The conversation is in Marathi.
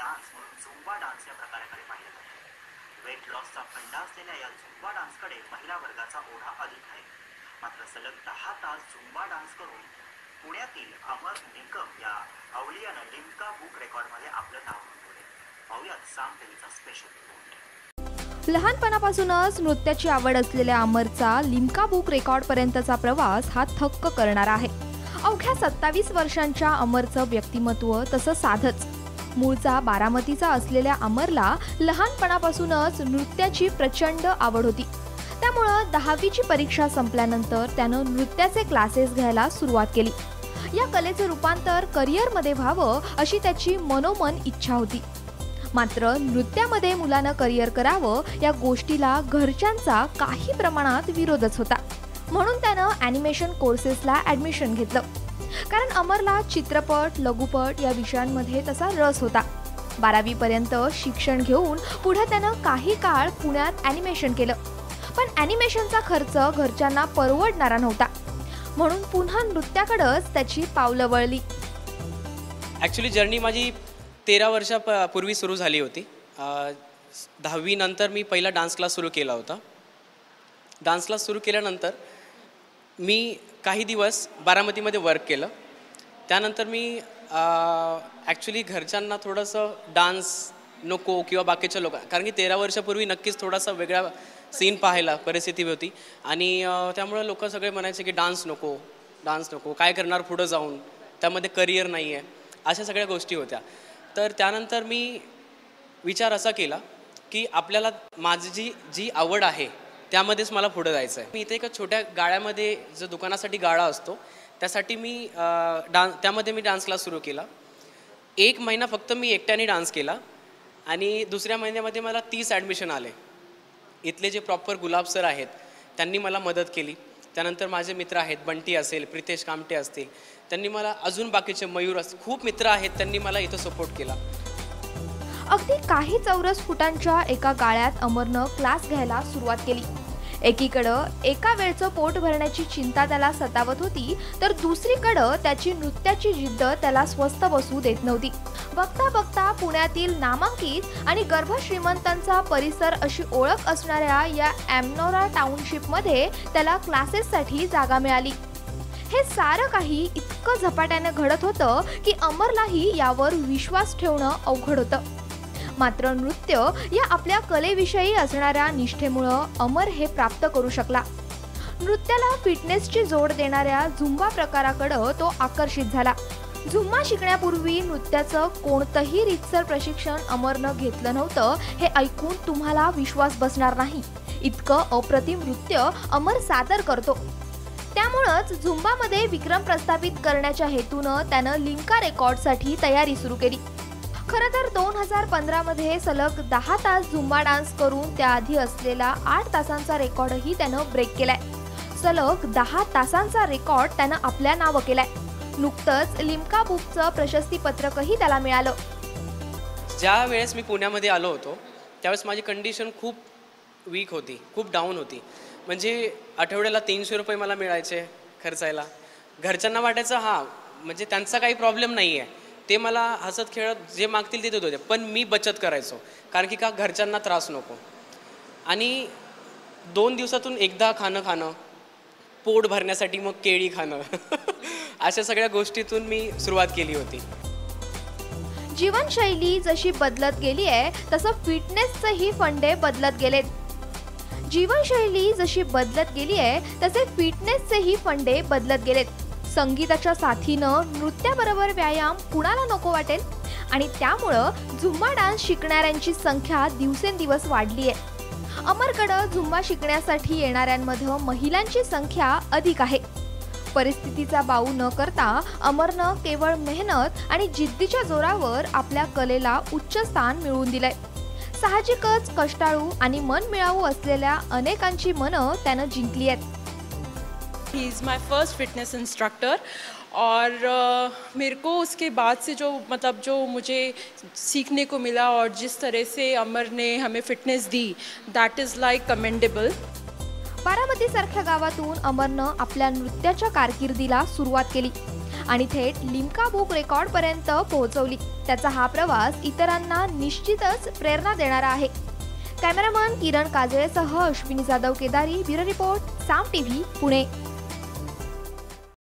डान्स म्हणून झुंबा डान्स या प्रकाराकडे पाहिले जाते। वेट लॉसचा फंडा असलेल्या या झुंबा डान्सकडे महिला वर्गाचा ओढा अधिक आहे। मात्र सलग 10 तास झुंबा डान्स करून पुण्यातील अमर निकम या अवलियानं लिम्का बुक रेकॉर्डमध्ये आपलं नाव नोंदवले। पाहुयात साम टीव्हीचा स्पेशल रिपोर्ट। लहानपणापासूनच नृत्याची आवड असलेल्या अमरचा लिम्का बुक रेकॉर्डपर्यंतचा प्रवास हा थक्क करणारा आहे। अवघ्या 27 वर्षांच्या अमरचं व्यक्तिमत्व तसं साधच। मूळचा बारामतीचा असलेल्या अमरला लहानपणापासूनच नृत्याची प्रचंड आवड होती। त्यामुळं 10वीची परीक्षा संपल्यानंतर त्यानं नृत्याचे क्लासेस घ्यायला सुरुवात केली। या कलेचं रूपांतर करिअरमध्ये व्हावं अशी त्याची मनोमन इच्छा होती। मात्र नृत्यामध्ये मुलानं करिअर करावं या गोष्टीला घरच्यांचा काही प्रमाणात विरोधच होता। म्हणून त्यानं ॲनिमेशन कोर्सेसला ॲडमिशन घेतलं, कारण अमरला चित्रपट लघुपट या विषयांमध्ये तसा रस होता। 12वी पर्यंत शिक्षण घेऊन पुढे त्यानं काही काळ पुण्यात ॲनिमेशन केलं, पण ॲनिमेशनचा खर्च घरच्यांना परवडणारा नव्हता, म्हणून पुन्हा नृत्याकडेच त्याची पावलं वळली। ॲक्च्युली जर्नी माझी 13 वर्षापूर्वी सुरू झाली होती। 10वी नंतर मी पहिला डान्स क्लास सुरू केला होता। डान्स क्लास सुरू केल्यानंतर मी काही दिवस बारामतीमध्ये वर्क केलं। त्यानंतर मी ॲक्च्युली घरच्यांना थोडंसं डान्स नको किंवा बाकीच्या लोक, कारण की 13 वर्षापूर्वी नक्कीच थोडासा वेगळा सीन पाहायला परिस्थिती होती आणि त्यामुळे लोक सगळे म्हणायचे की डान्स नको, काय करणार पुढं जाऊन, त्यामध्ये करिअर नाही आहे, अशा सगळ्या गोष्टी होत्या। तर त्यानंतर मी विचार असा केला की आपल्याला माझी जी आवड आहे त्यामध्येच मला पुढं जायचं आहे। मी इथे एका छोट्या गाळ्यामध्ये जो दुकानासाठी गाळा असतो त्यासाठी मी त्यामध्ये मी डान्स क्लास सुरू केला। 1 महिना फक्त मी एकट्याने डान्स केला आणि दुसऱ्या महिन्यामध्ये मला 30 ॲडमिशन आले। इथले जे प्रॉपर गुलाब सर आहेत त्यांनी मला मदत केली। त्यानंतर माझे मित्र आहेत, बंटी असेल, प्रितेश कामटे असतील, त्यांनी मला अजून बाकीचे मयूर असतील, खूप मित्र आहेत, त्यांनी मला इथं सपोर्ट केला। अगदी काही चौरस फुटांच्या एका गाळ्यात अमरनं क्लास घ्यायला सुरुवात केली। एकीकडं एका वेळचं पोट भरण्याची चिंता त्याला सतावत होती, तर दुसरीकडं त्याची नृत्याची जिद्द त्याला स्वस्थ बसू देत नव्हती। बघता बघता पुण्यातील नामांकित आणि गर्भश्रीमंतांचा परिसर अशी ओळख असणाऱ्या या एमनोरा टाउनशिपमध्ये त्याला क्लासेससाठी जागा मिळाली। हे सारं काही इतकं झपाट्याने घडत होतं की अमरलाही यावर विश्वास ठेवणं अवघड होतं। मात्र नृत्य या आपल्या कलेविषयी असणाऱ्या निष्ठेमुळं अमर हे प्राप्त करू शकला। नृत्याला फिटनेसची जोड देणाऱ्या झुंबा प्रकाराकडे तो आकर्षित झाला। झुंबा शिकण्यापूर्वी नृत्याचं कोणतंही रीतसर प्रशिक्षण अमरनं घेतलं नव्हतं हे ऐकून तुम्हाला विश्वास बसणार नाही, इतकं अप्रतिम नृत्य अमर सादर करतो। त्यामुळंच झुंबामध्ये विक्रम प्रस्थापित करण्याच्या हेतूनं त्यानं लिम्का रेकॉर्डसाठी तयारी सुरू केली। खरं तर 2015 मध्ये सलग 10 तास झुंबा डान्स करून त्याआधी असलेला 8 तासांचा रेकॉर्डही त्यानं ब्रेक केलाय। सलग 10 तासांचा रेकॉर्ड त्यानं आपल्या नावं केलाय। नुकतंच लिम्का बुकचं प्रशस्तीपत्रकही त्याला मिळालं। ज्या वेळेस मी पुण्यामध्ये आलो होतो त्यावेळेस माझी कंडिशन खूप वीक होती, खूप डाऊन होती। म्हणजे आठवड्याला 300 रुपये मला मिळायचे खर्चायला। घरच्यांना वाटायचं हां म्हणजे त्यांचा काही प्रॉब्लेम नाही आहे, ते मला हसत खेळत जे मागतील ते देत होते, पण मी बचत करायचो, कारण की का घरच्यांना त्रास नको। आणि 2 दिवसातून एकदा खाणं, पोट भरण्यासाठी मग केळी खाणं अशा सगळ्या गोष्टीतून मी सुरुवात केली होती। जीवनशैली जशी बदलत गेली आहे तसं फिटनेसचेही फंडे बदलत गेलेत। जीवनशैली जशी बदलत गेली आहे तसे फिटनेसचेही फंडे बदलत गेलेत। संगीताच्या साथीनं नृत्याबरोबर व्यायाम कुणाला नको वाटेल, आणि त्यामुळं झुंबा डान्स शिकणाऱ्यांची संख्या दिवसेंदिवस वाढली आहे। अमरकडं झुंबा शिकण्यासाठी येणाऱ्यांमध्ये महिलांची संख्या अधिक आहे। परिस्थितीचा बाऊ न करता अमरनं केवळ मेहनत आणि जिद्दीच्या जोरावर आपल्या कलेला उच्च स्थान मिळवून दिलंय। साहजिकच कष्टाळू आणि मनमिळावू असलेल्या अनेकांची मनं त्यानं जिंकली आहेत। He is my first fitness instructor और मेरे को उसके बाद से जो मुझे सीखने को मिला और जिस तरह से अमर ने हमें फिटनेस दी, दैट इज़ लाइक कमेंडेबल। बारामतीसारख्या गावातून अमरनं आपल्या नृत्याच्या कारकिर्दीला सुरुवात केली आणि थेट लिम्का बुक रेकॉर्डपर्यंत पोहोचवली. त्याचा हा प्रवास इतरांना निश्चितच प्रेरणा देणारा आहे. कॅमेरामन किरण काजळेसह अश्विनी जाधव केदारी, ब्युरो रिपोर्ट, साम टीव्ही, पुणे.